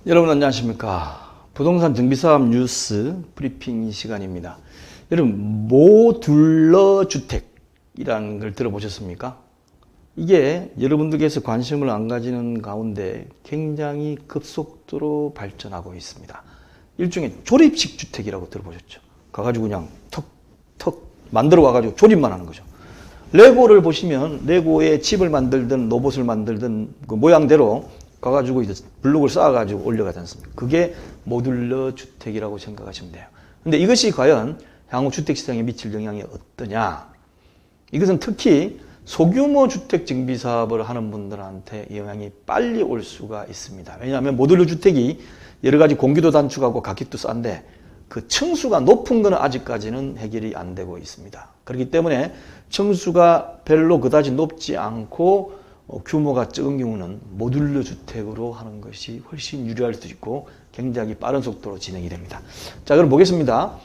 여러분 안녕하십니까. 부동산 정비사업 뉴스 브리핑 시간입니다. 여러분 모듈러 주택이라는 걸 들어보셨습니까? 이게 여러분들께서 관심을 안 가지는 가운데 굉장히 급속도로 발전하고 있습니다. 일종의 조립식 주택이라고 들어보셨죠? 가가지고 그냥 턱 만들어 와가지고 조립만 하는 거죠. 레고를 보시면 레고에 집을 만들든 로봇을 만들든 그 모양대로 가가지고 이제 블록을 쌓아가지고 올려가지 않습니까? 그게 모듈러 주택이라고 생각하시면 돼요. 근데 이것이 과연 향후 주택시장에 미칠 영향이 어떠냐? 이것은 특히 소규모 주택 정비 사업을 하는 분들한테 영향이 빨리 올 수가 있습니다. 왜냐하면 모듈러 주택이 여러 가지 공기도 단축하고 가격도 싼데 그 층수가 높은 것은 아직까지는 해결이 안 되고 있습니다. 그렇기 때문에 층수가 별로 그다지 높지 않고 규모가 적은 경우는 모듈러 주택으로 하는 것이 훨씬 유리할 수도 있고 굉장히 빠른 속도로 진행이 됩니다. 자, 그럼 보겠습니다.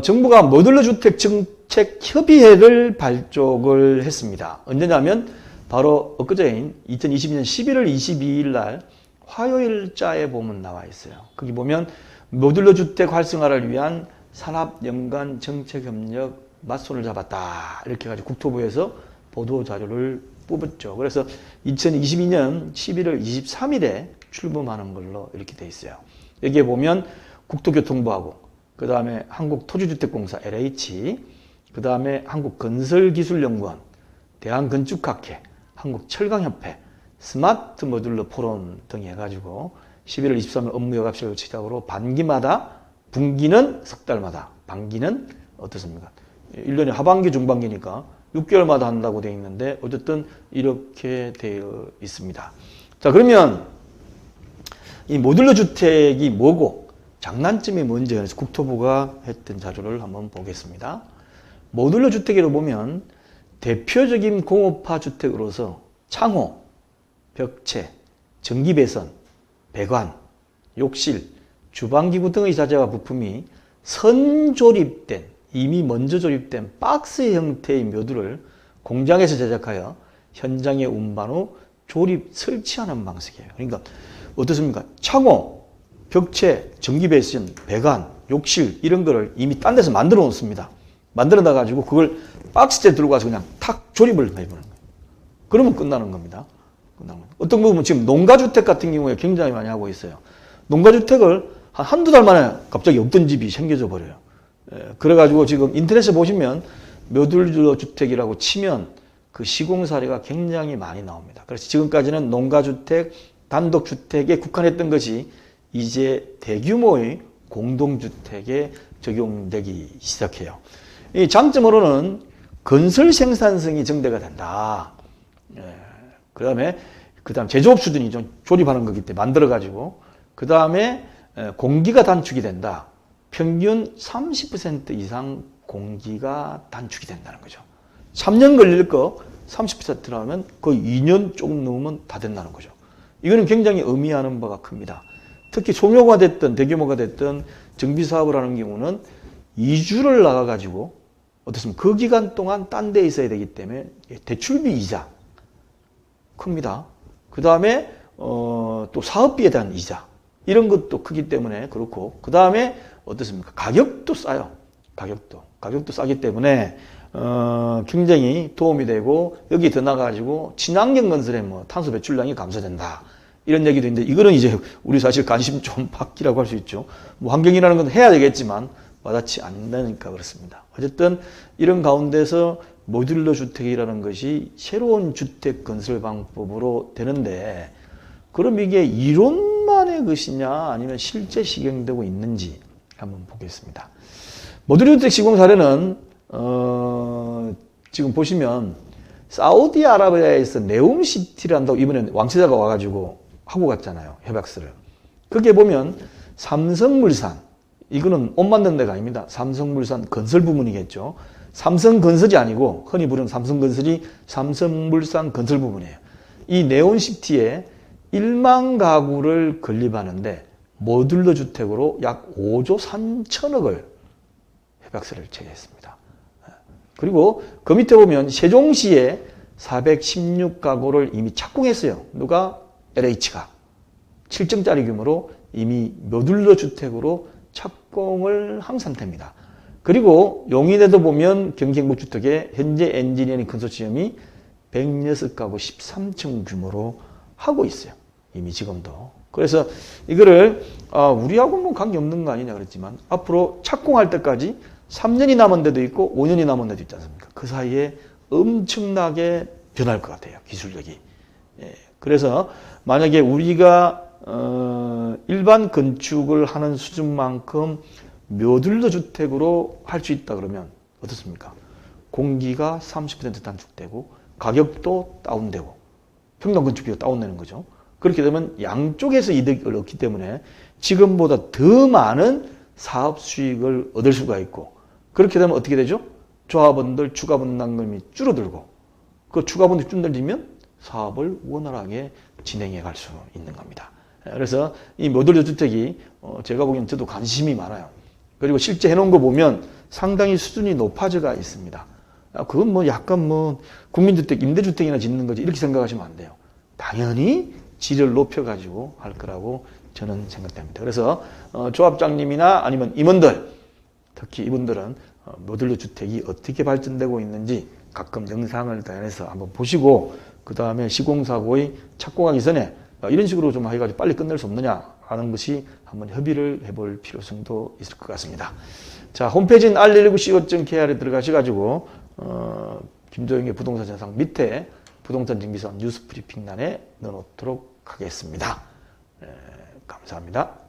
정부가 모듈러 주택 정책 협의회를 발족을 했습니다. 언제냐면 바로 엊그제인 2022년 11월 22일 날 화요일자에 보면 나와 있어요. 거기 보면 모듈러 주택 활성화를 위한 산업연관 정책협력 맞손을 잡았다. 이렇게 해가지고 국토부에서 보도자료를 뽑았죠. 그래서 2022년 11월 23일에 출범하는 걸로 이렇게 돼 있어요. 여기에 보면 국토교통부하고 그 다음에 한국토지주택공사 LH, 그 다음에 한국건설기술연구원, 대한건축학회, 한국철강협회, 스마트 모듈러 포럼 등이 해가지고 11월 23일 업무여갑식을 시작으로 반기마다, 분기는 석 달마다, 반기는 어떻습니까? 1년에 하반기, 중반기니까 6개월마다 한다고 되어 있는데 어쨌든 이렇게 되어 있습니다. 자, 그러면 이 모듈러 주택이 뭐고 장단점이 뭔지 해서 국토부가 했던 자료를 한번 보겠습니다. 모듈러 주택으로 보면 대표적인 공업화 주택으로서 창호, 벽체, 전기배선, 배관, 욕실, 주방기구 등의 자재와 부품이 선조립된 이미 먼저 조립된 박스 형태의 모듈을 공장에서 제작하여 현장에 운반 후 조립 설치하는 방식이에요. 그러니까 어떻습니까? 창호, 벽체, 전기배선, 배관, 욕실 이런 거를 이미 딴 데서 만들어 놓습니다. 만들어 놔가지고 그걸 박스째 들고 가서 그냥 탁 조립을 해보는 거예요. 그러면 끝나는 겁니다. 어떤 거 보면 지금 농가주택 같은 경우에 굉장히 많이 하고 있어요. 농가주택을 한두 달 만에 갑자기 없던 집이 생겨져 버려요. 그래가지고 지금 인터넷에 보시면 모듈러 주택이라고 치면 그 시공 사례가 굉장히 많이 나옵니다. 그래서 지금까지는 농가주택, 단독주택에 국한했던 것이 이제 대규모의 공동주택에 적용되기 시작해요. 이 장점으로는 건설 생산성이 증대가 된다. 그 다음에 제조업수들이 좀 조립하는 거기 때문에 만들어가지고 그 다음에 공기가 단축이 된다. 평균 30% 이상 공기가 단축이 된다는 거죠. 3년 걸릴 거 30%라면 거의 2년 조금 넘으면 다 된다는 거죠. 이거는 굉장히 의미하는 바가 큽니다. 특히 소규모가 됐든 대규모가 됐든 정비사업을 하는 경우는 2주를 나가가지고 어떻습니까? 그 기간 동안 딴 데 있어야 되기 때문에 대출비 이자 큽니다. 그 다음에 또 사업비에 대한 이자 이런 것도 크기 때문에 그렇고 그 다음에 어떻습니까? 가격도 싸요. 가격도 싸기 때문에 굉장히 도움이 되고 여기 더 나가가지고 친환경 건설에 뭐 탄소 배출량이 감소된다 이런 얘기도 있는데 이거는 이제 우리 사실 관심 좀 밖이라고 할 수 있죠. 뭐 환경이라는 건 해야 되겠지만 와닿지 않으니까 그렇습니다. 어쨌든 이런 가운데서 모듈러 주택이라는 것이 새로운 주택 건설 방법으로 되는데 그럼 이게 이론만의 것이냐 아니면 실제 시행되고 있는지 한번 보겠습니다. 모듈러 주택 시공 사례는 지금 보시면 사우디아라비아에서 네움시티를 한다고 이번에 왕세자가 와가지고 하고 갔잖아요. 협약서를. 거기에 보면 삼성물산 이거는 옷 만드는 데가 아닙니다. 삼성물산 건설 부문이겠죠. 삼성건설이 아니고 흔히 부르는 삼성건설이 삼성물산 건설 부문이에요. 이 네온시티에 1만 가구를 건립하는데 모듈러 주택으로 약 5조 3천억을 협약서를 체결했습니다. 그리고 그 밑에 보면 세종시에 416가구를 이미 착공했어요. 누가? LH가. 7층짜리 규모로 이미 모듈러 주택으로 착공을 한 상태입니다. 그리고 용인에도 보면 경기행복주택에 현재 엔지니어링 컨소시엄이 106가구 13층 규모로 하고 있어요. 이미 지금도. 그래서 이거를 우리하고 뭐 관계없는 거 아니냐 그랬지만 앞으로 착공할 때까지 3년이 남은 데도 있고 5년이 남은 데도 있지 않습니까? 그 사이에 엄청나게 변할 것 같아요. 기술력이. 예. 그래서 만약에 우리가 일반 건축을 하는 수준만큼 모듈러 주택으로 할 수 있다 그러면 어떻습니까? 공기가 30% 단축되고 가격도 다운되고 평당 건축비가 다운되는 거죠. 그렇게 되면 양쪽에서 이득을 얻기 때문에 지금보다 더 많은 사업 수익을 얻을 수가 있고 그렇게 되면 어떻게 되죠? 조합원들 추가 분담금이 줄어들고 그 추가 분담금이 줄어들면 사업을 원활하게 진행해 갈 수 있는 겁니다. 그래서 이 모듈러 주택이 제가 보기엔 저도 관심이 많아요. 그리고 실제 해놓은 거 보면 상당히 수준이 높아져가 있습니다. 그건 뭐 약간 뭐 국민주택, 임대주택이나 짓는 거지 이렇게 생각하시면 안 돼요. 당연히 질을 높여가지고 할 거라고 저는 생각됩니다. 그래서 조합장님이나 아니면 임원들, 특히 이분들은 모듈러 주택이 어떻게 발전되고 있는지 가끔 영상을 다해서 한번 보시고 그 다음에 시공사고의 착공하기 전에 이런 식으로 좀 해가지고 빨리 끝낼 수 없느냐 하는 것이 한번 협의를 해볼 필요성도 있을 것 같습니다. 자, 홈페이지인 r119co.kr에 들어가셔가지고 김조영의 부동산 세상 밑에 부동산 정비사업 뉴스 브리핑란에 넣어놓도록 하겠습니다. 감사합니다.